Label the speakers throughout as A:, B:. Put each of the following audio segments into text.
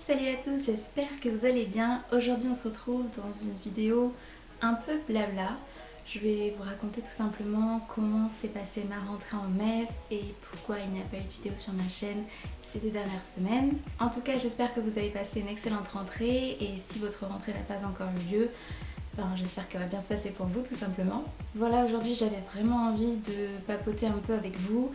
A: Salut à tous, j'espère que vous allez bien. Aujourd'hui on se retrouve dans une vidéo un peu blabla. Je vais vous raconter tout simplement comment s'est passée ma rentrée en MEF et pourquoi il n'y a pas eu de vidéo sur ma chaîne ces 2 dernières semaines. En tout cas j'espère que vous avez passé une excellente rentrée et si votre rentrée n'a pas encore eu lieu, j'espère qu'elle va bien se passer pour vous tout simplement. Voilà, aujourd'hui j'avais vraiment envie de papoter un peu avec vous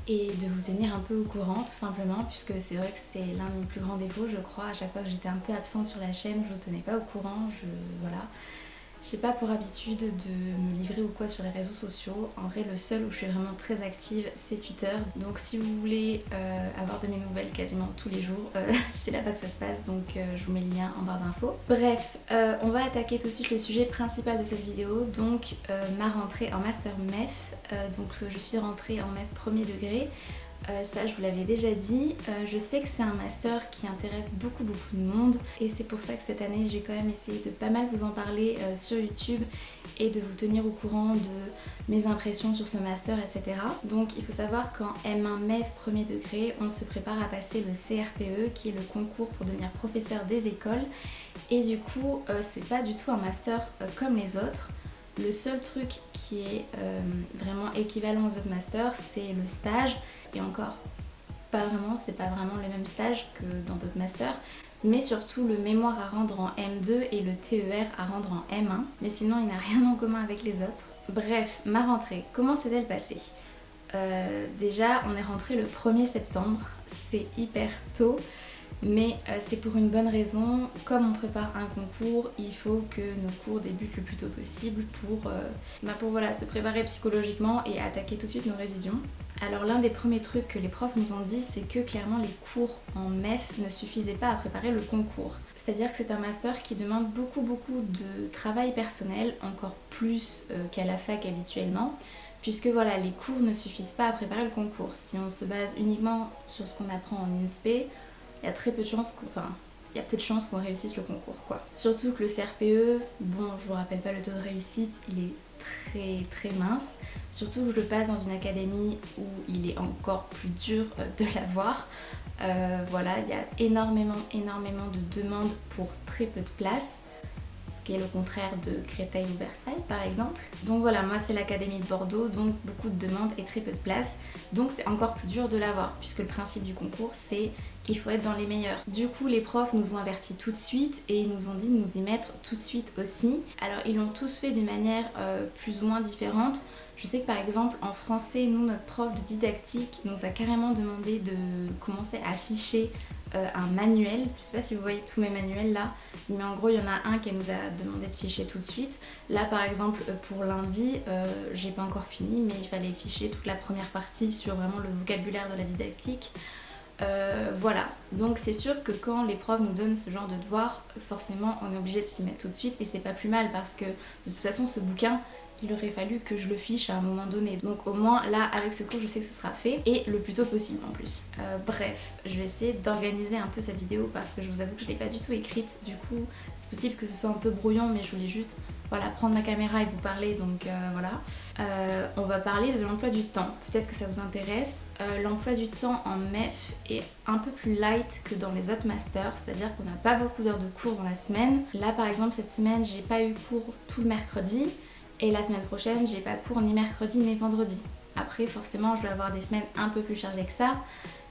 A: et de vous tenir un peu au courant tout simplement, puisque c'est vrai que c'est l'un de mes plus grands défauts je crois. À chaque fois que j'étais un peu absente sur la chaîne, je vous tenais pas au courant, voilà. J'ai pas pour habitude de me livrer ou quoi sur les réseaux sociaux. En vrai, le seul où je suis vraiment très active, c'est Twitter. Donc si vous voulez avoir de mes nouvelles quasiment tous les jours, c'est là-bas que ça se passe. Donc je vous mets le lien en barre d'infos. Bref, on va attaquer tout de suite le sujet principal de cette vidéo. Donc ma rentrée en Master MEF. Donc je suis rentrée en MEF premier degré. Ça je vous l'avais déjà dit, je sais que c'est un master qui intéresse beaucoup de monde et c'est pour ça que cette année j'ai quand même essayé de pas mal vous en parler sur YouTube et de vous tenir au courant de mes impressions sur ce master, etc. Donc il faut savoir qu'en M1 MEF premier degré on se prépare à passer le CRPE qui est le concours pour devenir professeur des écoles et du coup c'est pas du tout un master comme les autres. Le seul truc qui est vraiment équivalent aux autres masters, c'est le stage. Et encore, pas vraiment, c'est pas vraiment le même stage que dans d'autres masters. Mais surtout le mémoire à rendre en M2 et le TER à rendre en M1. Mais sinon, il n'a rien en commun avec les autres. Bref, ma rentrée, comment s'est-elle passée ? Déjà, on est rentré le 1er septembre. C'est hyper tôt. Mais c'est pour une bonne raison, comme on prépare un concours, il faut que nos cours débutent le plus tôt possible pour voilà, se préparer psychologiquement et attaquer tout de suite nos révisions. Alors l'un des premiers trucs que les profs nous ont dit, c'est que clairement les cours en MEF ne suffisaient pas à préparer le concours. C'est-à-dire que c'est un master qui demande beaucoup de travail personnel, encore plus qu'à la fac habituellement. Puisque voilà, les cours ne suffisent pas à préparer le concours. Si on se base uniquement sur ce qu'on apprend en INSPE, il y a très peu de chances il y a peu de chances qu'on réussisse le concours quoi. Surtout que le CRPE, bon je vous rappelle pas le taux de réussite, il est très mince. Surtout que je le passe dans une académie où il est encore plus dur de l'avoir. Voilà, il y a énormément de demandes pour très peu de places. Ce qui est le contraire de Créteil ou Versailles par exemple. Donc voilà, moi c'est l'académie de Bordeaux, donc beaucoup de demandes et très peu de places. Donc c'est encore plus dur de l'avoir, puisque le principe du concours c'est qu'il faut être dans les meilleurs. Du coup les profs nous ont avertis tout de suite et ils nous ont dit de nous y mettre tout de suite aussi. Alors ils l'ont tous fait d'une manière plus ou moins différente. Je sais que par exemple en français, nous notre prof de didactique nous a carrément demandé de commencer à afficher un manuel. Je sais pas si vous voyez tous mes manuels là, mais en gros il y en a un qu'elle nous a demandé de ficher tout de suite. Là par exemple pour lundi, j'ai pas encore fini, mais il fallait ficher toute la première partie sur vraiment le vocabulaire de la didactique. Voilà, donc c'est sûr que quand les profs nous donnent ce genre de devoir, forcément on est obligé de s'y mettre tout de suite et c'est pas plus mal parce que de toute façon ce bouquin il aurait fallu que je le fiche à un moment donné. Donc au moins là avec ce cours je sais que ce sera fait et le plus tôt possible en plus. Bref, je vais essayer d'organiser un peu cette vidéo parce que je vous avoue que je l'ai pas du tout écrite. Du coup c'est possible que ce soit un peu brouillon mais je voulais juste prendre ma caméra et vous parler donc voilà. On va parler de l'emploi du temps, peut-être que ça vous intéresse. L'emploi du temps en MEF est un peu plus light que dans les autres masters, c'est-à-dire qu'on n'a pas beaucoup d'heures de cours dans la semaine. Là par exemple cette semaine j'ai pas eu cours tout le mercredi. Et la semaine prochaine, j'ai pas cours ni mercredi ni vendredi. Après, forcément, je vais avoir des semaines un peu plus chargées que ça.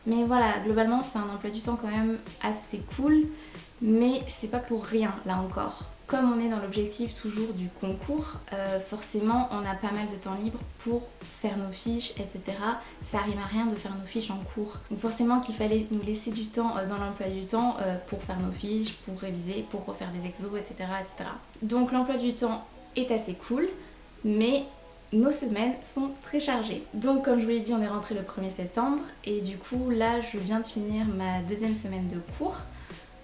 A: Mais voilà, globalement, c'est un emploi du temps quand même assez cool. Mais c'est pas pour rien, là encore. Comme on est dans l'objectif toujours du concours, forcément, on a pas mal de temps libre pour faire nos fiches, etc. Ça rime à rien de faire nos fiches en cours. Donc forcément qu'il fallait nous laisser du temps dans l'emploi du temps pour faire nos fiches, pour réviser, pour refaire des exos, etc. etc. Donc l'emploi du temps est assez cool, mais nos semaines sont très chargées. Donc comme je vous l'ai dit, on est rentré le 1er septembre et du coup là je viens de finir ma 2e semaine de cours,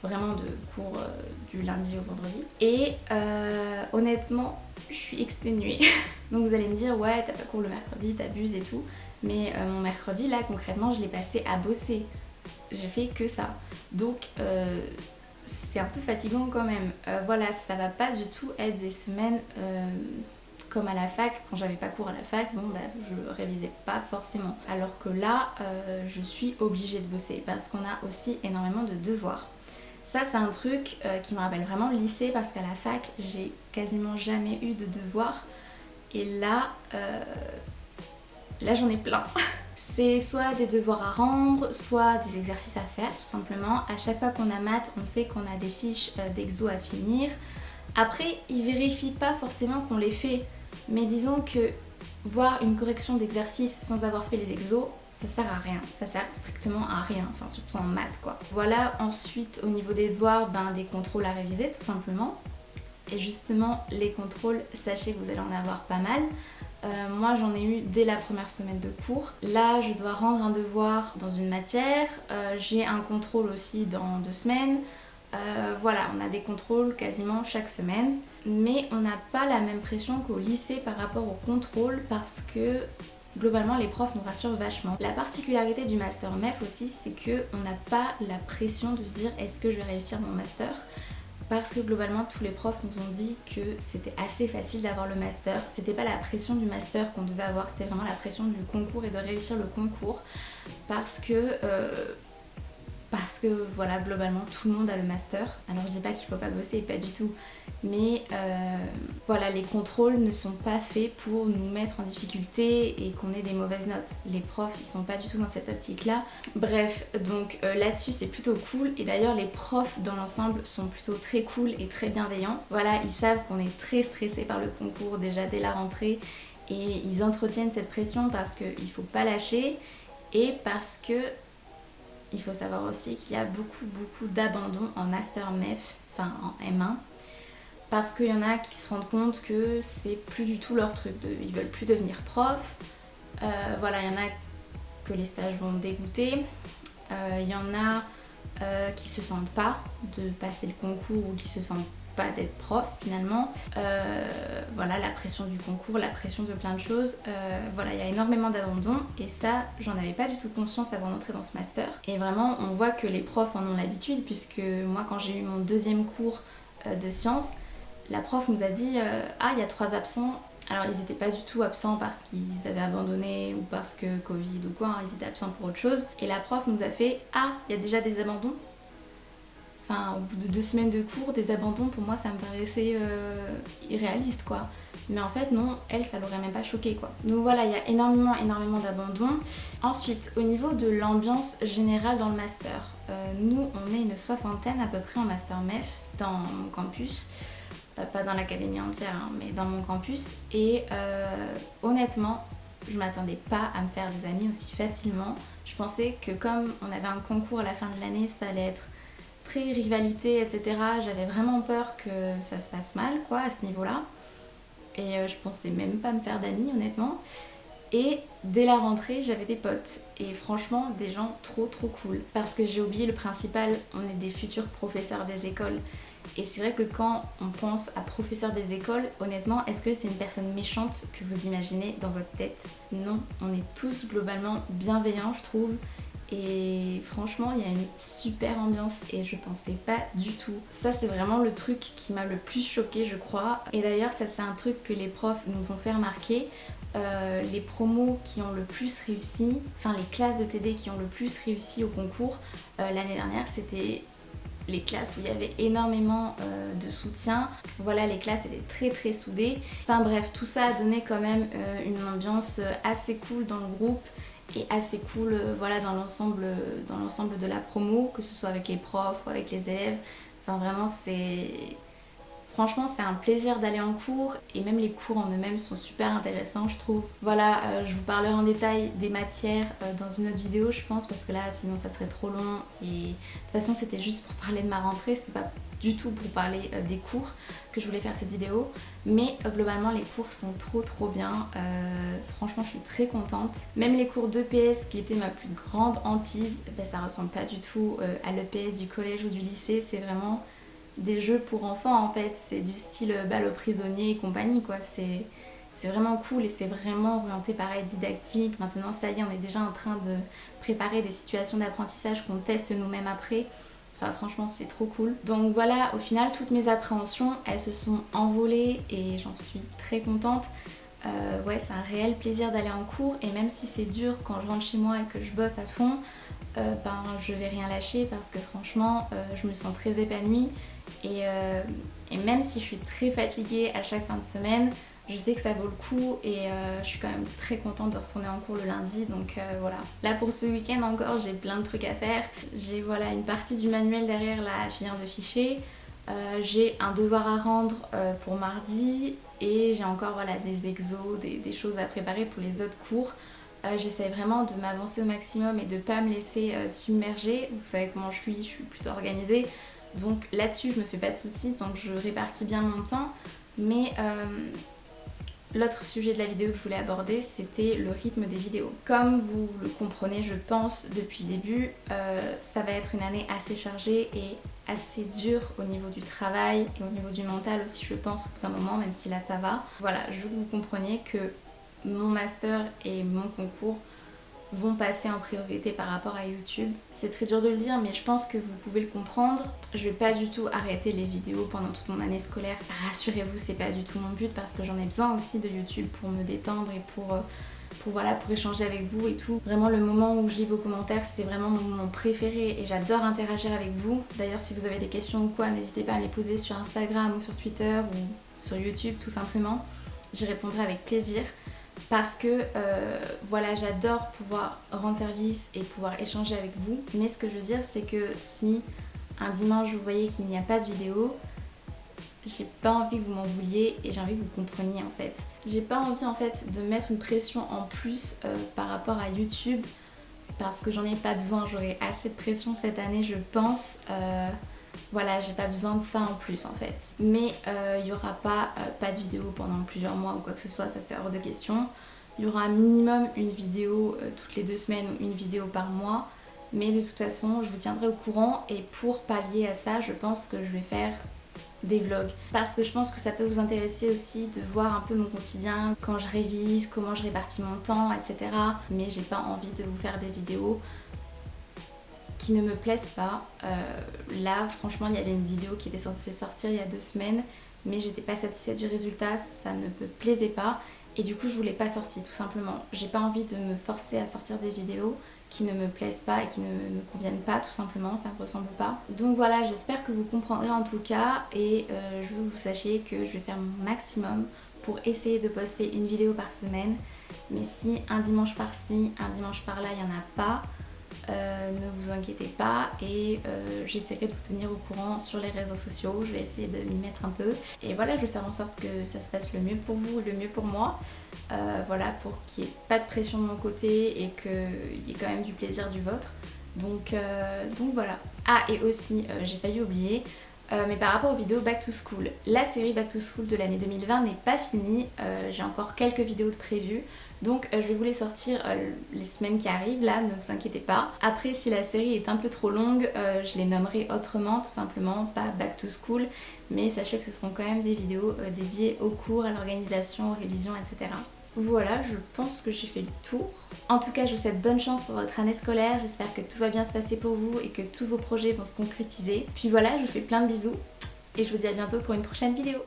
A: vraiment de cours du lundi au vendredi. Et honnêtement, je suis exténuée. Donc vous allez me dire ouais t'as pas cours le mercredi, t'abuses et tout, mais mon mercredi là concrètement je l'ai passé à bosser. J'ai fait que ça. Donc c'est un peu fatigant quand même. Voilà, ça va pas du tout être des semaines comme à la fac. Quand j'avais pas cours à la fac, je révisais pas forcément. Alors que là, je suis obligée de bosser parce qu'on a aussi énormément de devoirs. Ça c'est un truc qui me rappelle vraiment le lycée parce qu'à la fac j'ai quasiment jamais eu de devoirs et là j'en ai plein. C'est soit des devoirs à rendre, soit des exercices à faire tout simplement. À chaque fois qu'on a maths, on sait qu'on a des fiches d'exo à finir. Après, ils vérifient pas forcément qu'on les fait, mais disons que voir une correction d'exercice sans avoir fait les exos, ça sert à rien, ça sert strictement à rien, enfin surtout en maths quoi. Voilà, ensuite au niveau des devoirs, des contrôles à réviser tout simplement. Et justement, les contrôles, sachez que vous allez en avoir pas mal. Moi j'en ai eu dès la première semaine de cours. Là je dois rendre un devoir dans une matière, j'ai un contrôle aussi dans 2 semaines. Voilà, on a des contrôles quasiment chaque semaine, mais on n'a pas la même pression qu'au lycée par rapport au contrôle parce que globalement les profs nous rassurent vachement. La particularité du master MEF aussi, c'est qu'on n'a pas la pression de se dire est-ce que je vais réussir mon master, parce que globalement tous les profs nous ont dit que c'était assez facile d'avoir le master. C'était pas la pression du master qu'on devait avoir, c'était vraiment la pression du concours et de réussir le concours parce que voilà, globalement tout le monde a le master. Alors je dis pas qu'il faut pas bosser, pas du tout, mais voilà, les contrôles ne sont pas faits pour nous mettre en difficulté et qu'on ait des mauvaises notes. Les profs ils sont pas du tout dans cette optique là. Bref, donc là-dessus c'est plutôt cool, et d'ailleurs les profs dans l'ensemble sont plutôt très cool et très bienveillants. Voilà, ils savent qu'on est très stressé par le concours déjà dès la rentrée et ils entretiennent cette pression parce qu'il faut pas lâcher et parce que il faut savoir aussi qu'il y a beaucoup d'abandon en master MEF, enfin en M1, parce qu'il y en a qui se rendent compte que c'est plus du tout leur truc, ils veulent plus devenir prof. Voilà, il y en a que les stages vont dégoûter, il y en a qui se sentent pas de passer le concours ou qui se sentent pas d'être prof finalement. Voilà, la pression du concours, la pression de plein de choses. Voilà, il y a énormément d'abandon et ça, j'en avais pas du tout conscience avant d'entrer dans ce master. Et vraiment, on voit que les profs en ont l'habitude puisque moi, quand j'ai eu mon 2e cours de sciences, la prof nous a dit ah, il y a 3 absents. Alors ils n'étaient pas du tout absents parce qu'ils avaient abandonné ou parce que Covid ou quoi, ils étaient absents pour autre chose. Et la prof nous a fait ah, il y a déjà des abandons. Enfin, au bout de 2 semaines de cours, des abandons, pour moi, ça me paraissait irréaliste, quoi. Mais en fait, non, elle, ça l'aurait même pas choqué, quoi. Donc voilà, il y a énormément d'abandons. Ensuite, au niveau de l'ambiance générale dans le master, nous, on est une 60aine à peu près en master MEF dans mon campus. Pas dans l'académie entière, hein, mais dans mon campus. Et honnêtement, je m'attendais pas à me faire des amis aussi facilement. Je pensais que comme on avait un concours à la fin de l'année, ça allait être très rivalité, etc. J'avais vraiment peur que ça se passe mal, quoi, à ce niveau-là. Et je pensais même pas me faire d'amis, honnêtement. Et dès la rentrée, j'avais des potes. Et franchement, des gens trop cool. Parce que j'ai oublié le principal, on est des futurs professeurs des écoles. Et c'est vrai que quand on pense à professeur des écoles, honnêtement, est-ce que c'est une personne méchante que vous imaginez dans votre tête? Non, on est tous globalement bienveillants, je trouve. Et franchement, il y a une super ambiance et je pensais pas du tout. Ça, c'est vraiment le truc qui m'a le plus choquée, je crois. Et d'ailleurs, ça, c'est un truc que les profs nous ont fait remarquer. Les promos qui ont le plus réussi, enfin les classes de TD qui ont le plus réussi au concours, l'année dernière, c'était les classes où il y avait énormément de soutien. Voilà, les classes étaient très soudées. Enfin bref, tout ça a donné quand même une ambiance assez cool dans le groupe et assez cool voilà, dans l'ensemble de la promo, que ce soit avec les profs ou avec les élèves. Enfin vraiment, franchement, c'est un plaisir d'aller en cours et même les cours en eux-mêmes sont super intéressants, je trouve. Voilà, je vous parlerai en détail des matières dans une autre vidéo, je pense, parce que là, sinon, ça serait trop long. Et de toute façon, c'était juste pour parler de ma rentrée, c'était pas du tout pour parler des cours que je voulais faire cette vidéo. Mais globalement, les cours sont trop bien. Franchement, je suis très contente. Même les cours d'EPS, qui étaient ma plus grande hantise, ça ressemble pas du tout à l'EPS du collège ou du lycée. C'est vraiment des jeux pour enfants en fait, c'est du style balle aux prisonniers et compagnie quoi, c'est vraiment cool et c'est vraiment orienté pareil didactique. Maintenant ça y est, on est déjà en train de préparer des situations d'apprentissage qu'on teste nous-mêmes après. Enfin franchement c'est trop cool. Donc voilà, au final toutes mes appréhensions elles se sont envolées et j'en suis très contente. Ouais, c'est un réel plaisir d'aller en cours et même si c'est dur quand je rentre chez moi et que je bosse à fond, je vais rien lâcher parce que franchement je me sens très épanouie et même si je suis très fatiguée à chaque fin de semaine, je sais que ça vaut le coup et je suis quand même très contente de retourner en cours le lundi, donc voilà. Là pour ce week-end encore, j'ai plein de trucs à faire. J'ai voilà une partie du manuel derrière là à finir de ficher. J'ai un devoir à rendre pour mardi et j'ai encore voilà, des exos, des choses à préparer pour les autres cours. J'essaie vraiment de m'avancer au maximum et de ne pas me laisser submerger. Vous savez comment je suis plutôt organisée. Donc là-dessus, je me fais pas de soucis, donc je répartis bien mon temps. Mais l'autre sujet de la vidéo que je voulais aborder, c'était le rythme des vidéos. Comme vous le comprenez, je pense, depuis le début, ça va être une année assez chargée et assez dure au niveau du travail et au niveau du mental aussi, je pense, au bout d'un moment, même si là ça va. Voilà, je veux que vous compreniez que mon master et mon concours vont passer en priorité par rapport à YouTube. C'est très dur de le dire, mais je pense que vous pouvez le comprendre. Je vais pas du tout arrêter les vidéos pendant toute mon année scolaire. Rassurez-vous, c'est pas du tout mon but parce que j'en ai besoin aussi de YouTube pour me détendre et pour échanger avec vous et tout. Vraiment le moment où je lis vos commentaires, c'est vraiment mon moment préféré et j'adore interagir avec vous. D'ailleurs, si vous avez des questions ou quoi, n'hésitez pas à me les poser sur Instagram ou sur Twitter ou sur YouTube tout simplement. J'y répondrai avec plaisir. Parce que voilà, j'adore pouvoir rendre service et pouvoir échanger avec vous. Mais ce que je veux dire, c'est que si un dimanche vous voyez qu'il n'y a pas de vidéo, j'ai pas envie que vous m'en vouliez et j'ai envie que vous compreniez en fait. J'ai pas envie en fait de mettre une pression en plus par rapport à YouTube parce que j'en ai pas besoin. J'aurai assez de pression cette année, je pense. Voilà, j'ai pas besoin de ça en plus en fait. Mais il y aura pas de vidéo pendant plusieurs mois ou quoi que ce soit, ça c'est hors de question. Il y aura un minimum une vidéo toutes les 2 semaines ou une vidéo par mois. Mais de toute façon, je vous tiendrai au courant et pour pallier à ça, je pense que je vais faire des vlogs. Parce que je pense que ça peut vous intéresser aussi de voir un peu mon quotidien, quand je révise, comment je répartis mon temps, etc. Mais j'ai pas envie de vous faire des vidéos qui ne me plaisent pas. Là franchement il y avait une vidéo qui était censée sortir il y a 2 semaines mais j'étais pas satisfaite du résultat, ça ne me plaisait pas et du coup je voulais pas sortir tout simplement. J'ai pas envie de me forcer à sortir des vidéos qui ne me plaisent pas et qui ne me conviennent pas tout simplement, ça me ressemble pas. Donc voilà, j'espère que vous comprendrez en tout cas et je veux que vous sachiez que je vais faire mon maximum pour essayer de poster une vidéo par semaine. Mais si un dimanche par-ci, un dimanche par-là, il n'y en a pas, ne vous inquiétez pas et j'essaierai de vous tenir au courant sur les réseaux sociaux. Je vais essayer de m'y mettre un peu et voilà, je vais faire en sorte que ça se passe le mieux pour vous, le mieux pour moi, voilà, pour qu'il n'y ait pas de pression de mon côté et qu'il y ait quand même du plaisir du vôtre. Donc voilà. Ah, et aussi j'ai failli oublier, mais par rapport aux vidéos Back to School, la série Back to School de l'année 2020 n'est pas finie, j'ai encore quelques vidéos de prévues, donc je vais vous les sortir les semaines qui arrivent, là, ne vous inquiétez pas. Après, si la série est un peu trop longue, je les nommerai autrement, tout simplement, pas Back to School, mais sachez que ce seront quand même des vidéos dédiées aux cours, à l'organisation, aux révisions, etc. Voilà, je pense que j'ai fait le tour. En tout cas, je vous souhaite bonne chance pour votre année scolaire. J'espère que tout va bien se passer pour vous et que tous vos projets vont se concrétiser. Puis voilà, je vous fais plein de bisous et je vous dis à bientôt pour une prochaine vidéo.